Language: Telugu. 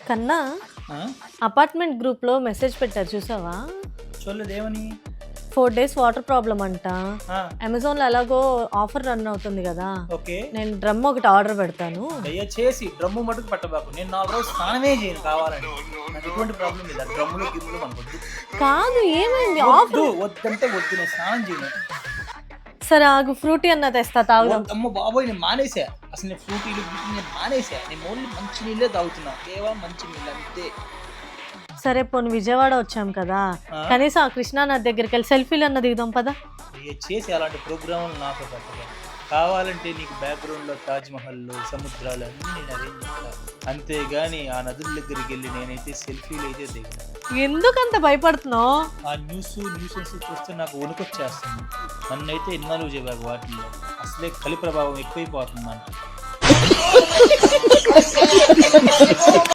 కన్నా ఆ? అపార్ట్మెంట్ గ్రూప్లో మెసేజ్ పెట్టారు చూసావా? చూడలేదు ఏమని? 4 days వాటర్ ప్రాబ్లం అంట. ఆ, అమెజాన్లో ఎలాగో ఆఫర్ రన్ అవుతుంది కదా, ఓకే. నేను డ్రమ్ ఒకటి ఆర్డర్ పెడతాను. దయచేసి డ్రమ్ము మటుకు పట్టబాకు. నేను 4 రోజులు స్నానమే చేయను కావాలని. నాకు ఎటువంటి ప్రాబ్లం లేదు. ఆ డ్రమ్ములు గిర్ములు మనకు వద్దు. కాదు ఏమైంది వద్దు ఆఫర్? వద్దంటే వద్దు. నేను స్నానం చేయను. సరే ఆగు, ఫ్రూటీ అన్న తెస్తా తాగుదాం. అమ్మ బాబోయ్, నేను మానేసా. అసలు నేను ఫ్రూటీలు గిట్లు నేను మానేసా. నేను ఓన్లీ మంచి నీళ్ళే తాగుతున్నా. కేవలం మంచి నీళ్ళు అంతే. సరే పోనీ విజయవాడ వచ్చాం కదా, ఆ? కనీసం ఆ కృష్ణానది దగ్గరికి వెళ్ళి సెల్ఫీలు అన్న దిగుదాం పదా. దయచేసి అలాంటి ప్రోగ్రాములు నాతో పెట్టగా. కావాలంటే నీకు బ్యాక్గ్రౌండ్లో తాజ్మహల్లు సముద్రాలు అన్నీ నేను అరేంజ్ చేస్తాను. అంతేగాని ఆ నదుల దగ్గరికి వెళ్ళి నేనైతే సెల్ఫీలు అయితే దిగాను. ఎందుకంత భయపడుతున్నావు? ఆ న్యూసెన్స్ చూస్తే నాకు వణుకొచ్చేస్తుంది. నన్నైతే ఇన్నాళ్ళు చెప్పారు వాటిల్లో. అసలే కలి ప్రభావం ఎక్కువైపోతుందంట.